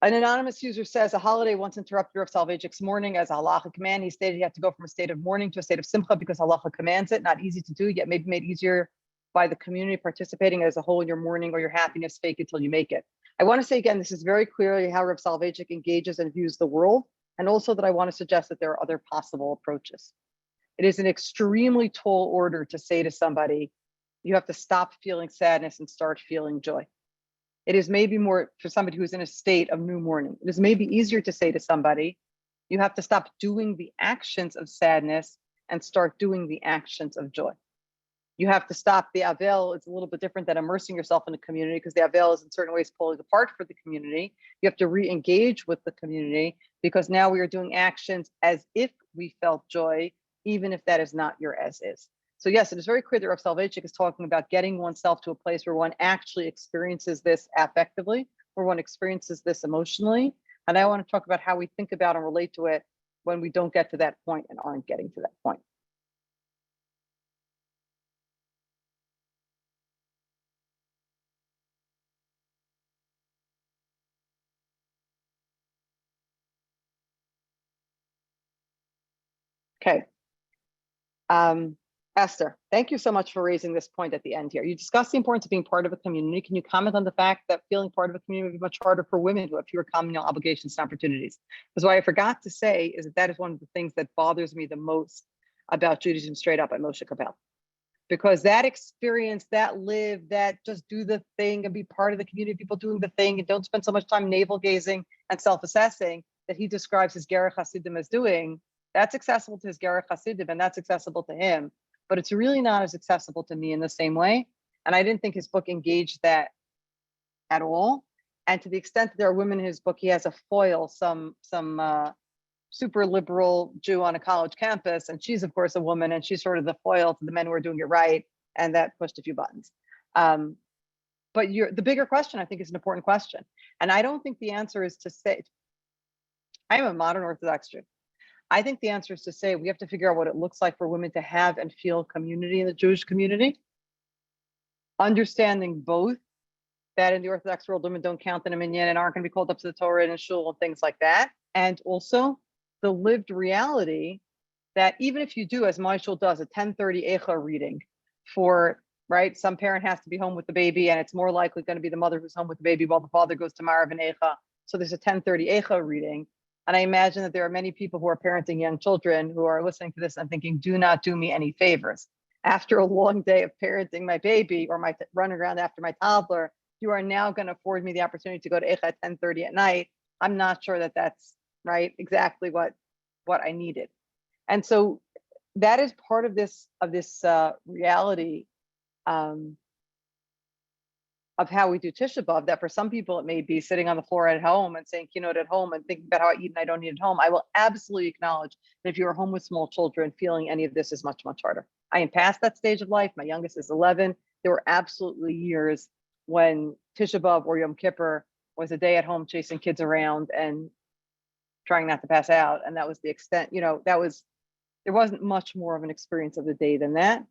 An anonymous user says a holiday once interrupted Rav Soloveitchik's mourning as a halacha command. He stated he had to go from a state of mourning to a state of simcha because halacha commands it. Not easy to do, yet maybe made easier by the community participating as a whole in your mourning or your happiness. Fake it till you make it. I want to say again, this is very clearly how Rav Soloveitchik engages and views the world, and also that I want to suggest that there are other possible approaches. It is an extremely tall order to say to somebody, you have to stop feeling sadness and start feeling joy. It is maybe more for somebody who's in a state of new mourning. It is maybe easier to say to somebody, you have to stop doing the actions of sadness and start doing the actions of joy. You have to stop the Avel. It's a little bit different than immersing yourself in the community because the Avel is in certain ways pulling apart for the community. You have to re-engage with the community because now we are doing actions as if we felt joy, even if that is not your as is. So yes, it is very clear that Rav Soloveitchik is talking about getting oneself to a place where one actually experiences this affectively, where one experiences this emotionally. And I want to talk about how we think about and relate to it when we don't get to that point and aren't getting to that point. Okay. Esther, thank you so much for raising this point at the end here. You discussed the importance of being part of a community. Can you comment on the fact that feeling part of a community would be much harder for women who have fewer communal obligations and opportunities? Because what I forgot to say is that is one of the things that bothers me the most about Judaism Straight Up by Moshe Kabel. Because that experience, that live, that just do the thing and be part of the community, people doing the thing and don't spend so much time navel gazing and self-assessing that he describes his Gerech Hasidim as doing, that's accessible to his Gerech Hasidim and that's accessible to him. But it's really not as accessible to me in the same way. And I didn't think his book engaged that at all. And to the extent that there are women in his book, he has a foil, some super liberal Jew on a college campus. And she's of course a woman and she's sort of the foil to the men who are doing it right. And that pushed a few buttons. But the bigger question, I think, is an important question. And I don't think the answer is to say, I am a modern Orthodox Jew. I think the answer is to say we have to figure out what it looks like for women to have and feel community in the Jewish community, understanding both that in the Orthodox world, women don't count in a minyan and aren't going to be called up to the Torah and shul and things like that. And also the lived reality that even if you do, as my shul does, a 10:30 Eicha reading for, right, some parent has to be home with the baby and it's more likely going to be the mother who's home with the baby while the father goes to Marav and Eicha. So there's a 10:30 Eicha reading. And I imagine that there are many people who are parenting young children who are listening to this and thinking, do not do me any favors. After a long day of parenting my baby or my running around after my toddler, you are now going to afford me the opportunity to go to Eicha at 10:30 at night. I'm not sure that that's right exactly what I needed. And so that is part of this reality of how we do Tisha B'Av, that for some people it may be sitting on the floor at home and saying keynote at home and thinking about how I eat and I don't eat at home. I will absolutely acknowledge that if you're home with small children, feeling any of this is much, much harder. I am past that stage of life. My youngest is 11. There were absolutely years when Tisha B'Av or Yom Kippur was a day at home chasing kids around and trying not to pass out. And that was the extent, there wasn't much more of an experience of the day than that.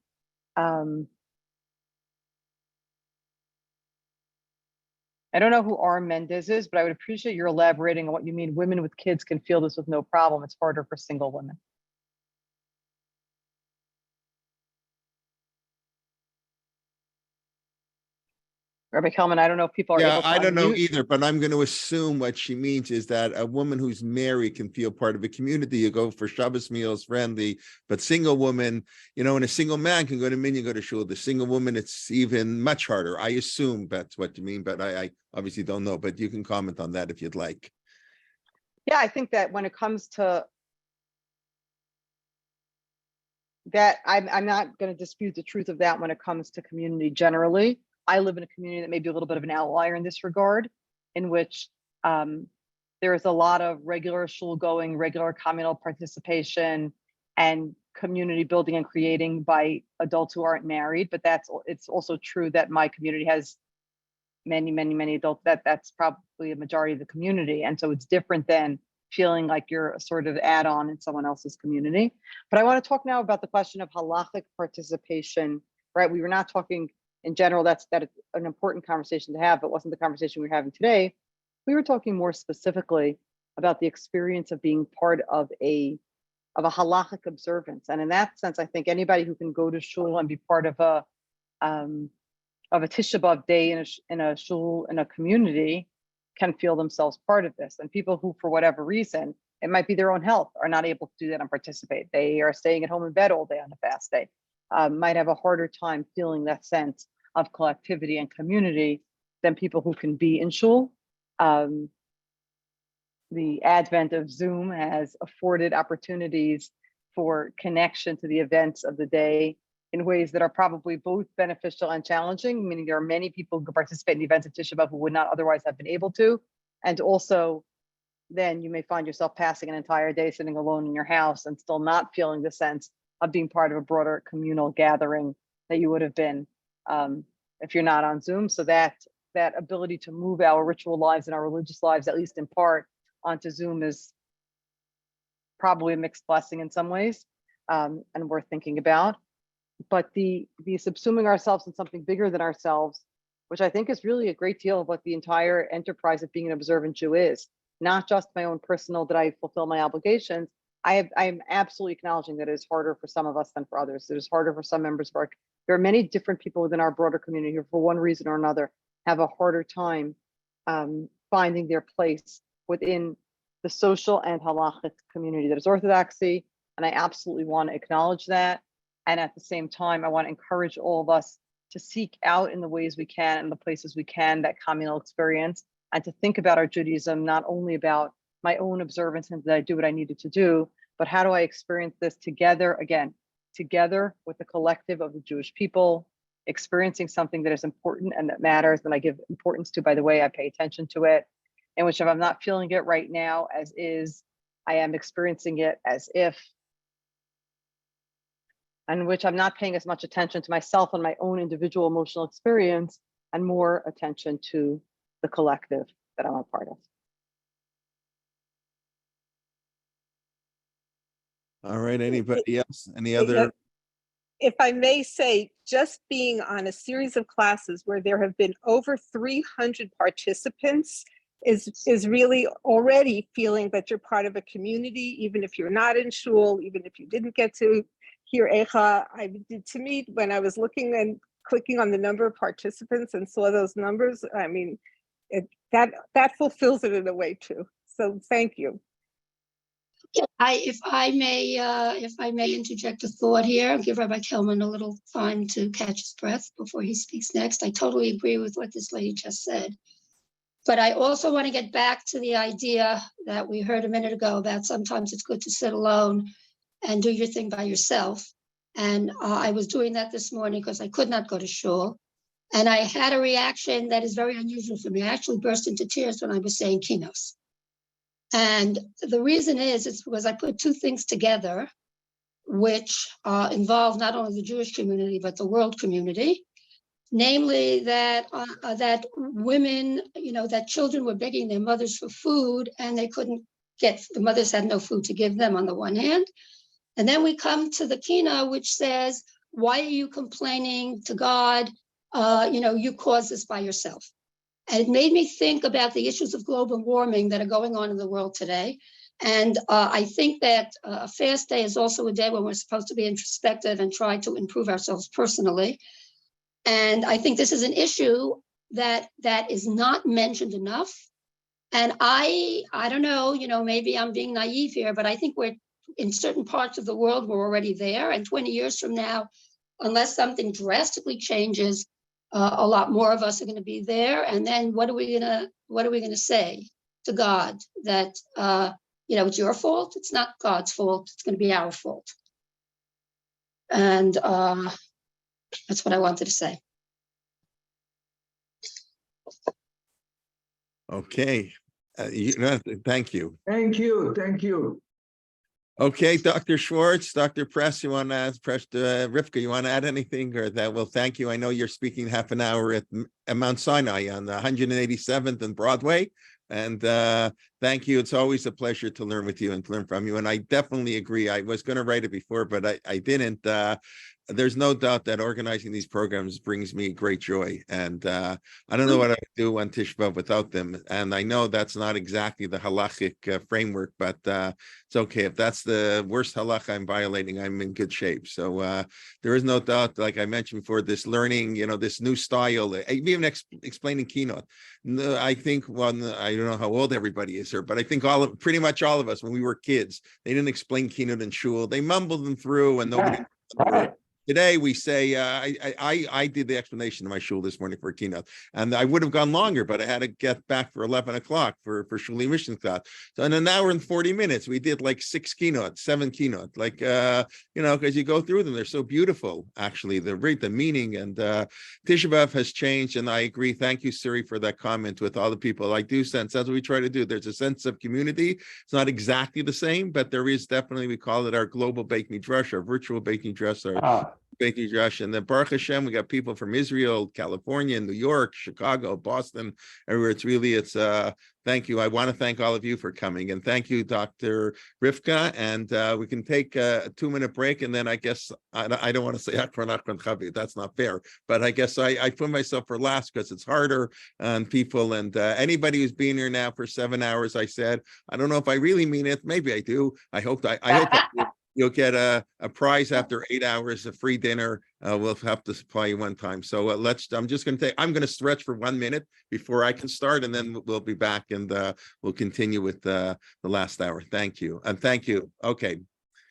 I don't know who R. Mendez is, but I would appreciate your elaborating on what you mean. Women with kids can feel this with no problem. It's harder for single women. Rabbi Kelman, I don't know if people are able to I don't know unmute. either, but I'm going to assume what she means is that a woman who's married can feel part of a community. You go for Shabbos meals, friendly, but single woman, and a single man can go to minyan, go to shul. The single woman, it's even much harder. I assume that's what you mean, but I obviously don't know, but you can comment on that if you'd like. Yeah, I think that when it comes to that, I'm not going to dispute the truth of that when it comes to community generally. I live in a community that may be a little bit of an outlier in this regard, in which there is a lot of regular shul going, regular communal participation, and community building and creating by adults who aren't married. But it's also true that my community has many, many, many adults. That's probably a majority of the community, and so it's different than feeling like you're a sort of add-on in someone else's community. But I want to talk now about the question of halachic participation. Right? We were not talking. In general, that's an important conversation to have, but wasn't the conversation we were having today. We were talking more specifically about the experience of being part of a halachic observance. And in that sense, I think anybody who can go to shul and be part of a Tisha B'Av day in a shul, in a community, can feel themselves part of this. And people who, for whatever reason, it might be their own health, are not able to do that and participate. They are staying at home in bed all day on a fast day. Might have a harder time feeling that sense of collectivity and community than people who can be in shul. The advent of Zoom has afforded opportunities for connection to the events of the day in ways that are probably both beneficial and challenging, meaning there are many people who participate in the events of Tisha B'Av who would not otherwise have been able to. And also, then you may find yourself passing an entire day sitting alone in your house and still not feeling the sense of being part of a broader communal gathering that you would have been if you're not on Zoom. So that ability to move our ritual lives and our religious lives, at least in part, onto Zoom is probably a mixed blessing in some ways, and worth thinking about. But the subsuming ourselves in something bigger than ourselves, which I think is really a great deal of what the entire enterprise of being an observant Jew is, not just my own personal, that I fulfill my obligations, I'm absolutely acknowledging that it is harder for some of us than for others. It is harder for some members of our, there are many different people within our broader community who, for one reason or another, have a harder time finding their place within the social and halachic community that is Orthodoxy. And I absolutely want to acknowledge that. And at the same time, I want to encourage all of us to seek out in the ways we can and the places we can that communal experience, and to think about our Judaism, not only about my own observance and that I do what I needed to do, but how do I experience this together, again, together with the collective of the Jewish people, experiencing something that is important and that matters, and I give importance to, by the way, I pay attention to it, in which if I'm not feeling it right now as is, I am experiencing it as if, and which I'm not paying as much attention to myself and my own individual emotional experience, and more attention to the collective that I'm a part of. All right, anybody else? Any other? If I may say, just being on a series of classes where there have been over 300 participants is really already feeling that you're part of a community, even if you're not in shul, even if you didn't get to hear Echa. To me, when I was looking and clicking on the number of participants and saw those numbers, I mean, that fulfills it in a way too. So thank you. If I may interject a thought here, give Rabbi Kelman a little time to catch his breath before he speaks next. I totally agree with what this lady just said. But I also want to get back to the idea that we heard a minute ago about sometimes it's good to sit alone and do your thing by yourself. And I was doing that this morning because I could not go to shul. And I had a reaction that is very unusual for me. I actually burst into tears when I was saying kinos. And the reason is, it's because I put two things together, which involve not only the Jewish community, but the world community. Namely that that women, that children were begging their mothers for food and they couldn't the mothers had no food to give them on the one hand. And then we come to the Kina, which says, why are you complaining to God? You caused this by yourself. And it made me think about the issues of global warming that are going on in the world today. And I think that a fast day is also a day when we're supposed to be introspective and try to improve ourselves personally. And I think this is an issue that is not mentioned enough. And I don't know, maybe I'm being naive here, but I think we're in certain parts of the world, we're already there. And 20 years from now, unless something drastically changes, a lot more of us are going to be there. And then what are we going to say to God? That it's your fault? It's not God's fault. It's going to be our fault. And that's what I wanted to say. Okay. Thank you. Thank you. Okay, Dr. Schwartz, Dr. Press, you want to add, Rivka, you want to add anything, or that? Well, thank you. I know you're speaking half an hour at Mount Sinai on the 187th and Broadway. And thank you. It's always a pleasure to learn with you and to learn from you. And I definitely agree. I was going to write it before, but I didn't. There's no doubt that organizing these programs brings me great joy. And I don't know what I would do on Tisha B'Av without them. And I know that's not exactly the halachic framework, but it's okay. If that's the worst halach I'm violating, I'm in good shape. So there is no doubt, like I mentioned before, this learning, this new style, even explaining keynote. I think, I don't know how old everybody is here, but I think pretty much all of us, when we were kids, they didn't explain keynote in shul. They mumbled them through and nobody. Today we say, I did the explanation in my shul this morning for a keynote, and I would have gone longer, but I had to get back for 11 o'clock for shuli mission class. So in an hour and 40 minutes, we did like 7 keynotes, like, because you go through them, they're so beautiful, actually, the meaning, and Tisha B'Av has changed, and I agree. Thank you, Siri, for that comment with all the people. I do sense, that's what we try to do. There's a sense of community. It's not exactly the same, but there is definitely, we call it our global Beit Midrash, our virtual Beit Midrash, Thank you, Josh. And then Baruch Hashem, we got people from Israel, California, New York, Chicago, Boston, everywhere. It's thank you. I want to thank all of you for coming. And thank you, Dr. Rivka. And we can take a 2-minute break. And then I guess, I don't want to say Achron Chavi, that's not fair. But I guess I put myself for last because it's harder on people. And anybody who's been here now for 7 hours, I said, I don't know if I really mean it. Maybe I do. I hope I do. You'll get a prize after 8 hours of free dinner. We'll have to supply you one time. So I'm going to stretch for 1 minute before I can start, and then we'll be back and we'll continue with the last hour. Thank you. And thank you. Okay.